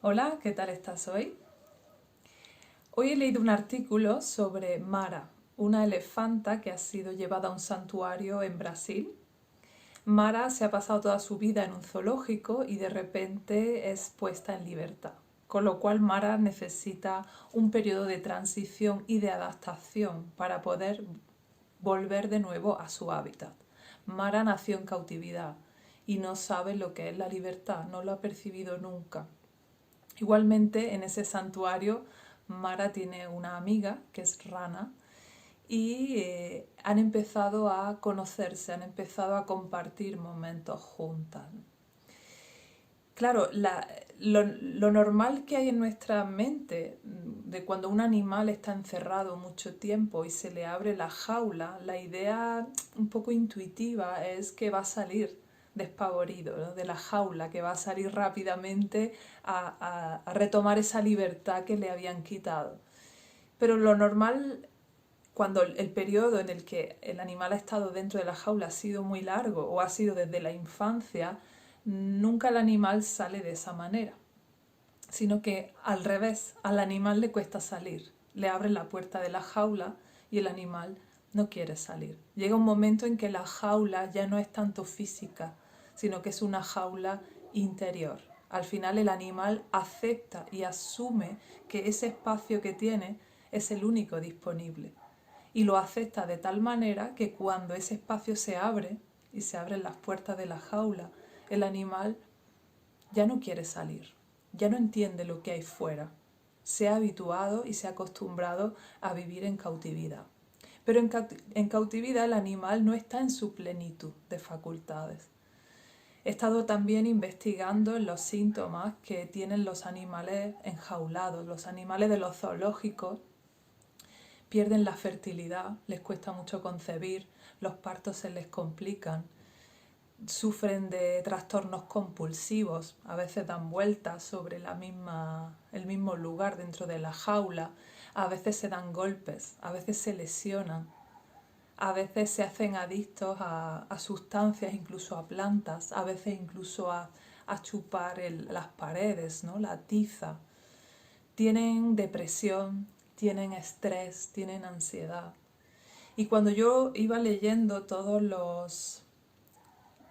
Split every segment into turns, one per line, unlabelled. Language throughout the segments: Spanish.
Hola, ¿qué tal estás hoy? Hoy he leído un artículo sobre Mara, una elefanta que ha sido llevada a un santuario en Brasil. Mara se ha pasado toda su vida en un zoológico y de repente es puesta en libertad, con lo cual Mara necesita un periodo de transición y de adaptación para poder volver de nuevo a su hábitat. Mara nació en cautividad y no sabe lo que es la libertad, no lo ha percibido nunca. Igualmente, en ese santuario, Mara tiene una amiga que es Rana y han empezado a conocerse, han empezado a compartir momentos juntas. Claro, lo normal que hay en nuestra mente de cuando un animal está encerrado mucho tiempo y se le abre la jaula, la idea un poco intuitiva es que va a salir despavorido, ¿no?, de la jaula, que va a salir rápidamente a retomar esa libertad que le habían quitado. Pero lo normal, cuando el periodo en el que el animal ha estado dentro de la jaula ha sido muy largo o ha sido desde la infancia, nunca el animal sale de esa manera, sino que al revés, al animal le cuesta salir. Le abren la puerta de la jaula y el animal no quiere salir. Llega un momento en que la jaula ya no es tanto física, sino que es una jaula interior. Al final el animal acepta y asume que ese espacio que tiene es el único disponible. Y lo acepta de tal manera que cuando ese espacio se abre y se abren las puertas de la jaula, el animal ya no quiere salir, ya no entiende lo que hay fuera. Se ha habituado y se ha acostumbrado a vivir en cautividad. Pero en cautividad el animal no está en su plenitud de facultades. He estado también investigando los síntomas que tienen los animales enjaulados, los animales de los zoológicos. Pierden la fertilidad, les cuesta mucho concebir, los partos se les complican, sufren de trastornos compulsivos, a veces dan vueltas sobre el mismo lugar dentro de la jaula, a veces se dan golpes, a veces se lesionan, a veces se hacen adictos a sustancias, incluso a plantas, a veces incluso a chupar las paredes, ¿no?, la tiza. Tienen depresión, tienen estrés, tienen ansiedad. Y cuando yo iba leyendo todos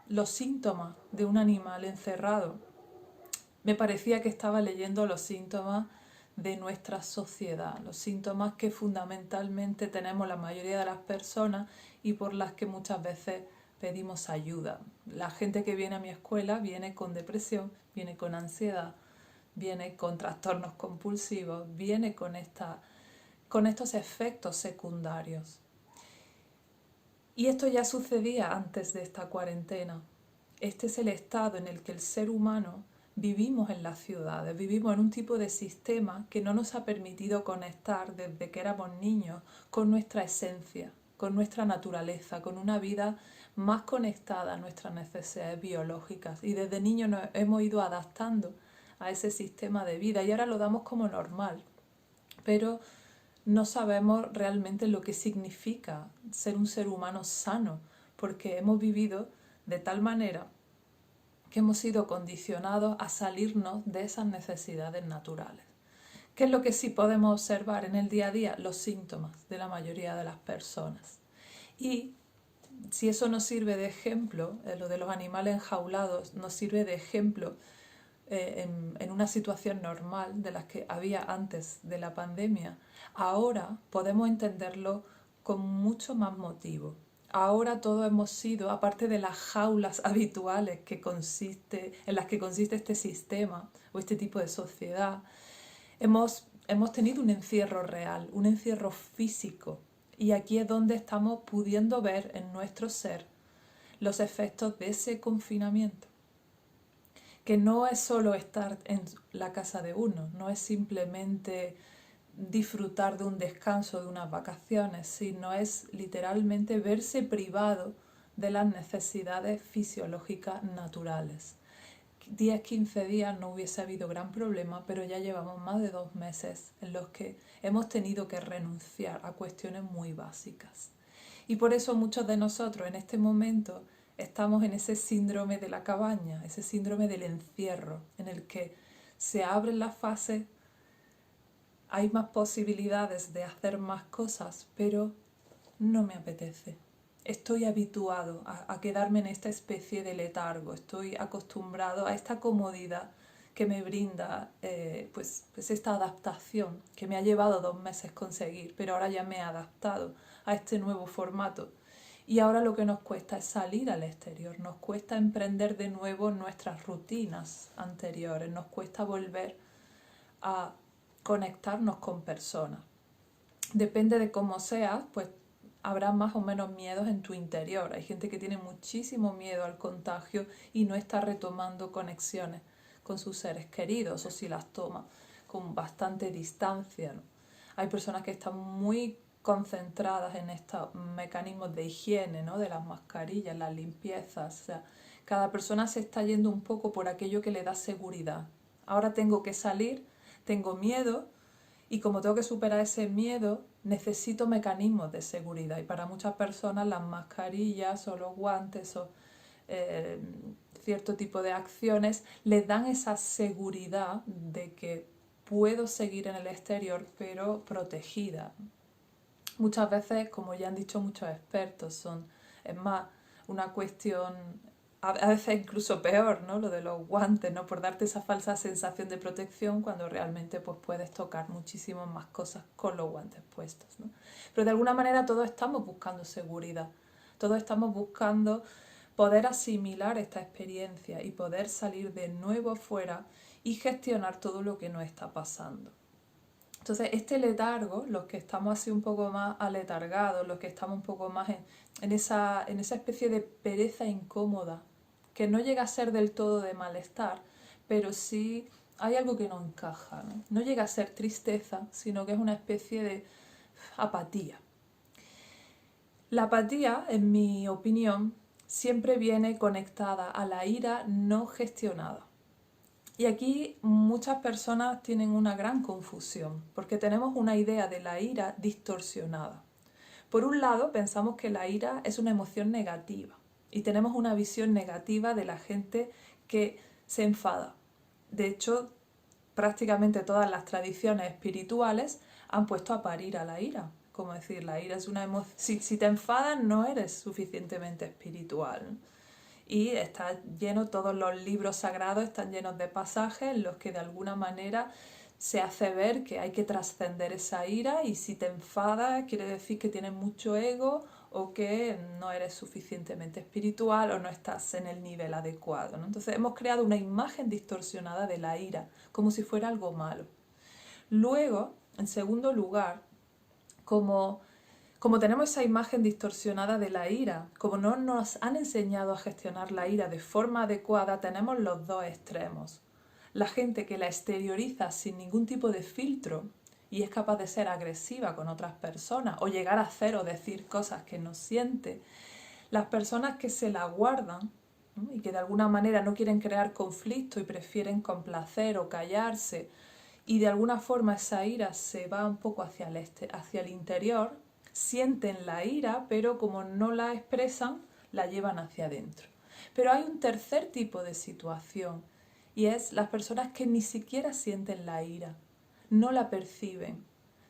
los síntomas de un animal encerrado, me parecía que estaba leyendo los síntomas de nuestra sociedad, los síntomas que fundamentalmente tenemos la mayoría de las personas y por las que muchas veces pedimos ayuda. La gente que viene a mi escuela viene con depresión, viene con ansiedad, viene con trastornos compulsivos, viene con estos efectos secundarios. Y esto ya sucedía antes de esta cuarentena. Este es el estado en el que el ser humano vivimos en las ciudades, vivimos en un tipo de sistema que no nos ha permitido conectar desde que éramos niños con nuestra esencia, con nuestra naturaleza, con una vida más conectada a nuestras necesidades biológicas. Y desde niños nos hemos ido adaptando a ese sistema de vida y ahora lo damos como normal. Pero no sabemos realmente lo que significa ser un ser humano sano, porque hemos vivido de tal manera que hemos sido condicionados a salirnos de esas necesidades naturales. ¿Qué es lo que sí podemos observar en el día a día? Los síntomas de la mayoría de las personas. Y si eso nos sirve de ejemplo, lo de los animales enjaulados nos sirve de ejemplo en una situación normal de las que había antes de la pandemia, ahora podemos entenderlo con mucho más motivo. Ahora todos hemos sido, aparte de las jaulas habituales en las que consiste este sistema o este tipo de sociedad, hemos tenido un encierro real, un encierro físico. Y aquí es donde estamos pudiendo ver en nuestro ser los efectos de ese confinamiento, que no es solo estar en la casa de uno, no es simplemente disfrutar de un descanso, de unas vacaciones, sino es literalmente verse privado de las necesidades fisiológicas naturales. 10-15 días no hubiese habido gran problema, pero ya llevamos más de 2 meses en los que hemos tenido que renunciar a cuestiones muy básicas. Y por eso muchos de nosotros en este momento estamos en ese síndrome de la cabaña, ese síndrome del encierro, en el que se abren las fases, hay más posibilidades de hacer más cosas, pero no me apetece. Estoy habituado a quedarme en esta especie de letargo, estoy acostumbrado a esta comodidad que me brinda pues esta adaptación que me ha llevado 2 meses conseguir, pero ahora ya me he adaptado a este nuevo formato. Y ahora lo que nos cuesta es salir al exterior, nos cuesta emprender de nuevo nuestras rutinas anteriores, nos cuesta volver a conectarnos con personas. Depende de cómo seas, pues habrá más o menos miedos en tu interior. Hay gente que tiene muchísimo miedo al contagio y no está retomando conexiones con sus seres queridos, o si las toma con bastante distancia, ¿no? Hay personas que están muy concentradas en estos mecanismos de higiene, ¿no? De las mascarillas, las limpiezas. O sea, cada persona se está yendo un poco por aquello que le da seguridad. Ahora tengo que salir, tengo miedo, y como tengo que superar ese miedo, necesito mecanismos de seguridad. Y para muchas personas las mascarillas o los guantes o cierto tipo de acciones les dan esa seguridad de que puedo seguir en el exterior pero protegida. Muchas veces, como ya han dicho muchos expertos, es más una cuestión, a veces incluso peor, ¿no? Lo de los guantes, ¿no? Por darte esa falsa sensación de protección cuando realmente pues, puedes tocar muchísimas más cosas con los guantes puestos, ¿no? Pero de alguna manera todos estamos buscando seguridad, todos estamos buscando poder asimilar esta experiencia y poder salir de nuevo fuera y gestionar todo lo que nos está pasando. Entonces, este letargo, los que estamos así un poco más aletargados, los que estamos un poco más en esa especie de pereza incómoda, que no llega a ser del todo de malestar, pero sí hay algo que no encaja, ¿no? No llega a ser tristeza, sino que es una especie de apatía. La apatía, en mi opinión, siempre viene conectada a la ira no gestionada. Y aquí muchas personas tienen una gran confusión, porque tenemos una idea de la ira distorsionada. Por un lado, pensamos que la ira es una emoción negativa y tenemos una visión negativa de la gente que se enfada. De hecho, prácticamente todas las tradiciones espirituales han puesto a parir a la ira. Como decir, la ira es una emoción. Si te enfadas, no eres suficientemente espiritual, ¿no? Y está lleno, todos los libros sagrados están llenos de pasajes en los que de alguna manera se hace ver que hay que trascender esa ira, y si te enfadas quiere decir que tienes mucho ego o que no eres suficientemente espiritual o no estás en el nivel adecuado, ¿no? Entonces hemos creado una imagen distorsionada de la ira como si fuera algo malo. Luego, en segundo lugar, como tenemos esa imagen distorsionada de la ira, como no nos han enseñado a gestionar la ira de forma adecuada, tenemos los dos extremos. La gente que la exterioriza sin ningún tipo de filtro y es capaz de ser agresiva con otras personas o llegar a hacer o decir cosas que no siente. Las personas que se la guardan, ¿no? Y que de alguna manera no quieren crear conflicto y prefieren complacer o callarse, y de alguna forma esa ira se va un poco hacia el interior, sienten la ira, pero como no la expresan, la llevan hacia adentro. Pero hay un tercer tipo de situación, y es las personas que ni siquiera sienten la ira, no la perciben,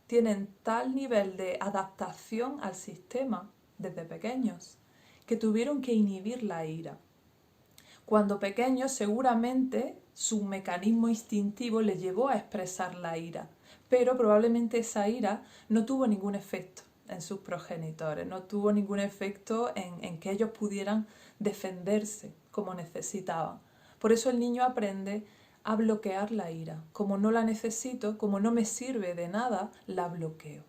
tienen tal nivel de adaptación al sistema desde pequeños que tuvieron que inhibir la ira. Cuando pequeños seguramente su mecanismo instintivo les llevó a expresar la ira, pero probablemente esa ira no tuvo ningún efecto en sus progenitores, no tuvo ningún efecto en que ellos pudieran defenderse como necesitaban. Por eso el niño aprende a bloquear la ira. Como no la necesito, como no me sirve de nada, la bloqueo.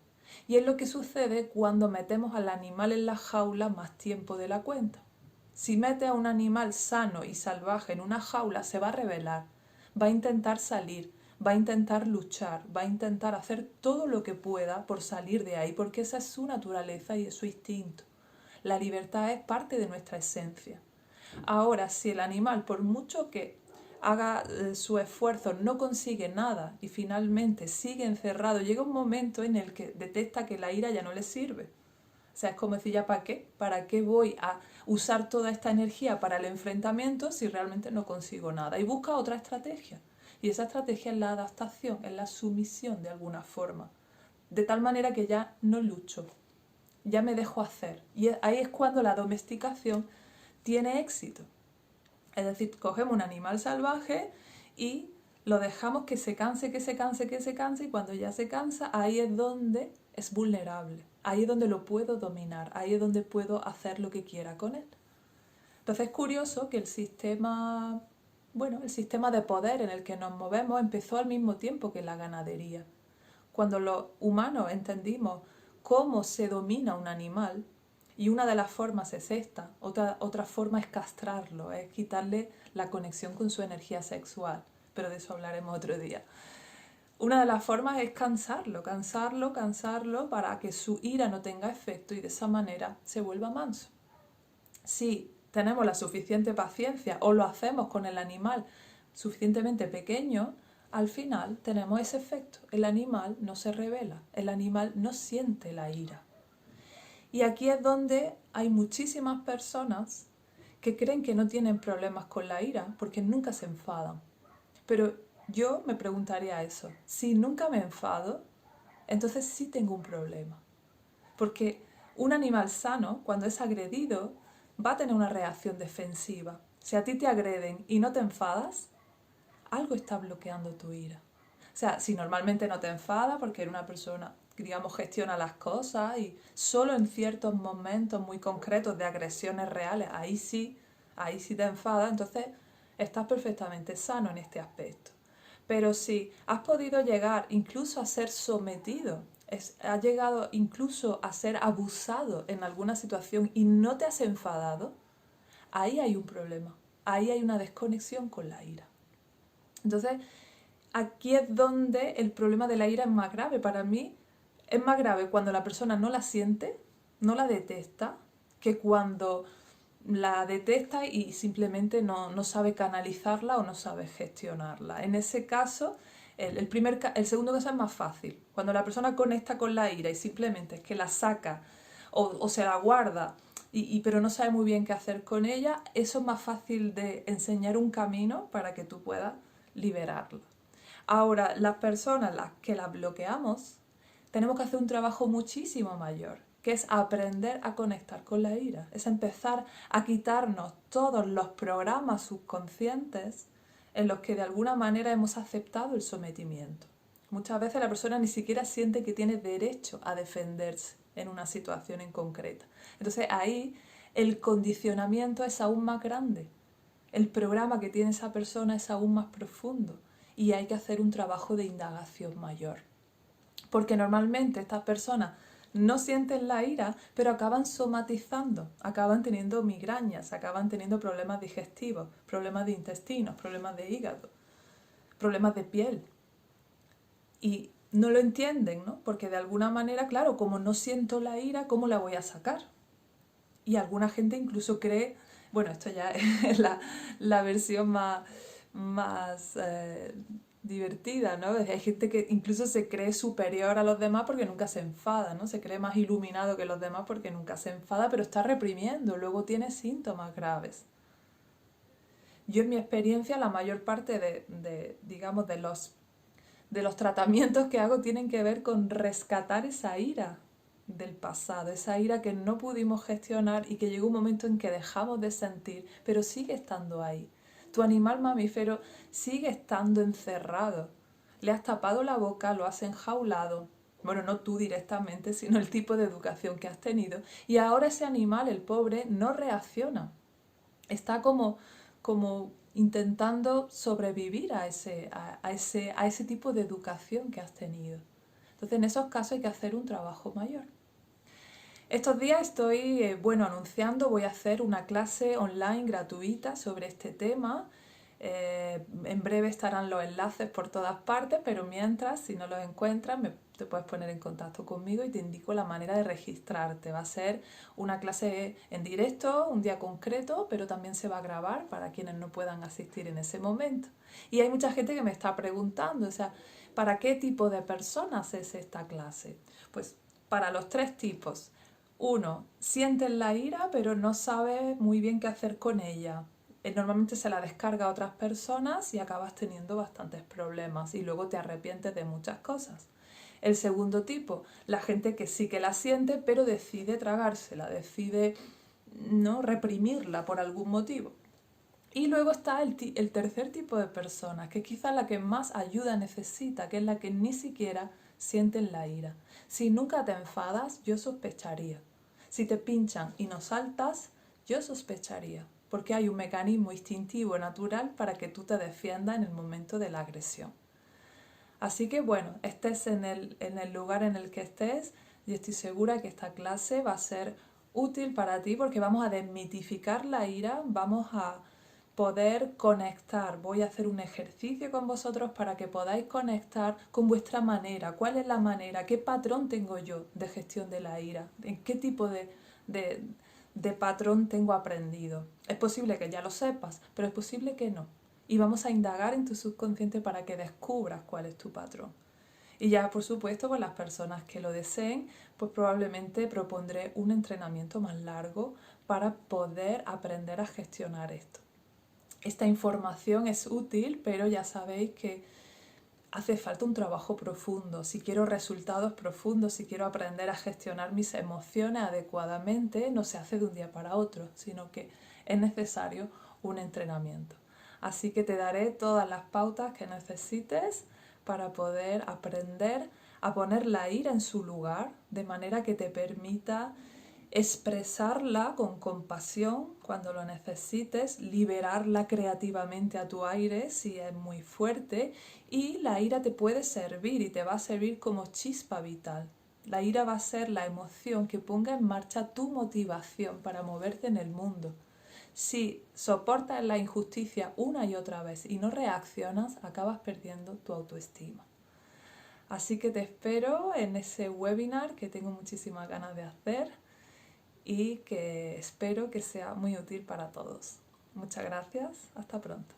Y es lo que sucede cuando metemos al animal en la jaula más tiempo de la cuenta. Si mete a un animal sano y salvaje en una jaula, se va a rebelar, va a intentar salir, va a intentar luchar, va a intentar hacer todo lo que pueda por salir de ahí, porque esa es su naturaleza y es su instinto. La libertad es parte de nuestra esencia. Ahora, si el animal, por mucho que haga su esfuerzo, no consigue nada y finalmente sigue encerrado, llega un momento en el que detecta que la ira ya no le sirve. O sea, es como decir, ¿ya para qué? ¿Para qué voy a usar toda esta energía para el enfrentamiento si realmente no consigo nada? Y busca otra estrategia. Y esa estrategia es la adaptación, es la sumisión de alguna forma. De tal manera que ya no lucho, ya me dejo hacer. Y ahí es cuando la domesticación tiene éxito. Es decir, cogemos un animal salvaje y lo dejamos que se canse, que se canse, que se canse, y cuando ya se cansa, ahí es donde es vulnerable, ahí es donde lo puedo dominar, ahí es donde puedo hacer lo que quiera con él. Entonces es curioso que el sistema de poder en el que nos movemos empezó al mismo tiempo que la ganadería. Cuando los humanos entendimos cómo se domina un animal, y una de las formas es esta, otra forma es castrarlo, es quitarle la conexión con su energía sexual, pero de eso hablaremos otro día. Una de las formas es cansarlo para que su ira no tenga efecto y de esa manera se vuelva manso. Si tenemos la suficiente paciencia o lo hacemos con el animal suficientemente pequeño, al final tenemos ese efecto. El animal no se rebela, el animal no siente la ira. Y aquí es donde hay muchísimas personas que creen que no tienen problemas con la ira porque nunca se enfadan. Pero yo me preguntaría eso. Si nunca me enfado, entonces sí tengo un problema. Porque un animal sano, cuando es agredido, va a tener una reacción defensiva. Si a ti te agreden y no te enfadas, algo está bloqueando tu ira. O sea, si normalmente no te enfadas porque eres una persona, digamos, gestiona las cosas y solo en ciertos momentos muy concretos de agresiones reales, ahí sí te enfadas, entonces estás perfectamente sano en este aspecto. Pero si has podido llegar incluso a ser sometido, has llegado incluso a ser abusado en alguna situación y no te has enfadado, ahí hay un problema, ahí hay una desconexión con la ira. Entonces, aquí es donde el problema de la ira es más grave. Para mí es más grave cuando la persona no la siente, no la detesta, que cuando la detesta y simplemente no sabe canalizarla o no sabe gestionarla. En ese caso, el segundo caso es más fácil. Cuando la persona conecta con la ira y simplemente es que la saca o se la guarda, pero no sabe muy bien qué hacer con ella, eso es más fácil de enseñar un camino para que tú puedas liberarla. Ahora, las personas las que la bloqueamos, tenemos que hacer un trabajo muchísimo mayor, que es aprender a conectar con la ira, es empezar a quitarnos todos los programas subconscientes en los que de alguna manera hemos aceptado el sometimiento. Muchas veces la persona ni siquiera siente que tiene derecho a defenderse en una situación en concreta. Entonces ahí el condicionamiento es aún más grande, el programa que tiene esa persona es aún más profundo y hay que hacer un trabajo de indagación mayor. Porque normalmente estas personas no sienten la ira, pero acaban somatizando, acaban teniendo migrañas, acaban teniendo problemas digestivos, problemas de intestinos, problemas de hígado, problemas de piel. Y no lo entienden, ¿no? Porque de alguna manera, claro, como no siento la ira, ¿cómo la voy a sacar? Y alguna gente incluso cree, bueno, esto ya es la versión más divertida, ¿no? Hay gente que incluso se cree superior a los demás porque nunca se enfada, ¿no? Se cree más iluminado que los demás porque nunca se enfada, pero está reprimiendo, luego tiene síntomas graves. Yo en mi experiencia, la mayor parte digamos, de los tratamientos que hago tienen que ver con rescatar esa ira del pasado, esa ira que no pudimos gestionar y que llegó un momento en que dejamos de sentir, pero sigue estando ahí. Tu animal mamífero sigue estando encerrado. Le has tapado la boca, lo has enjaulado. Bueno, no tú directamente, sino el tipo de educación que has tenido. Y ahora ese animal, el pobre, no reacciona. Está como intentando sobrevivir a ese tipo de educación que has tenido. Entonces, en esos casos hay que hacer un trabajo mayor. Estos días estoy, anunciando, voy a hacer una clase online gratuita sobre este tema. En breve estarán los enlaces por todas partes, pero mientras, si no los encuentras, te puedes poner en contacto conmigo y te indico la manera de registrarte. Va a ser una clase en directo, un día concreto, pero también se va a grabar para quienes no puedan asistir en ese momento. Y hay mucha gente que me está preguntando, o sea, ¿para qué tipo de personas es esta clase? Pues para los tres tipos. Uno, sienten la ira pero no sabe muy bien qué hacer con ella. normalmente se la descarga a otras personas y acabas teniendo bastantes problemas y luego te arrepientes de muchas cosas. El segundo tipo, la gente que sí que la siente, pero decide tragársela, decide no reprimirla por algún motivo. Y luego está el tercer tipo de personas, que quizá la que más ayuda necesita, que es la que ni siquiera sienten la ira. Si nunca te enfadas, yo sospecharía. Si te pinchan y no saltas, yo sospecharía, porque hay un mecanismo instintivo natural para que tú te defiendas en el momento de la agresión. Así que bueno, estés en el lugar en el que estés, y estoy segura que esta clase va a ser útil para ti porque vamos a desmitificar la ira, vamos a poder conectar. Voy a hacer un ejercicio con vosotros para que podáis conectar con vuestra manera. ¿Cuál es la manera? ¿Qué patrón tengo yo de gestión de la ira? ¿En qué tipo de patrón tengo aprendido? Es posible que ya lo sepas, pero es posible que no. Y vamos a indagar en tu subconsciente para que descubras cuál es tu patrón. Y ya, por supuesto, con las personas que lo deseen, pues probablemente propondré un entrenamiento más largo para poder aprender a gestionar esto. Esta información es útil, pero ya sabéis que hace falta un trabajo profundo. Si quiero resultados profundos, si quiero aprender a gestionar mis emociones adecuadamente, no se hace de un día para otro, sino que es necesario un entrenamiento. Así que te daré todas las pautas que necesites para poder aprender a poner la ira en su lugar, de manera que te permita expresarla con compasión cuando lo necesites, liberarla creativamente a tu aire si es muy fuerte, y la ira te puede servir y te va a servir como chispa vital. La ira va a ser la emoción que ponga en marcha tu motivación para moverte en el mundo. Si soportas la injusticia una y otra vez y no reaccionas, acabas perdiendo tu autoestima. Así que te espero en ese webinar que tengo muchísimas ganas de hacer y que espero que sea muy útil para todos. Muchas gracias, hasta pronto.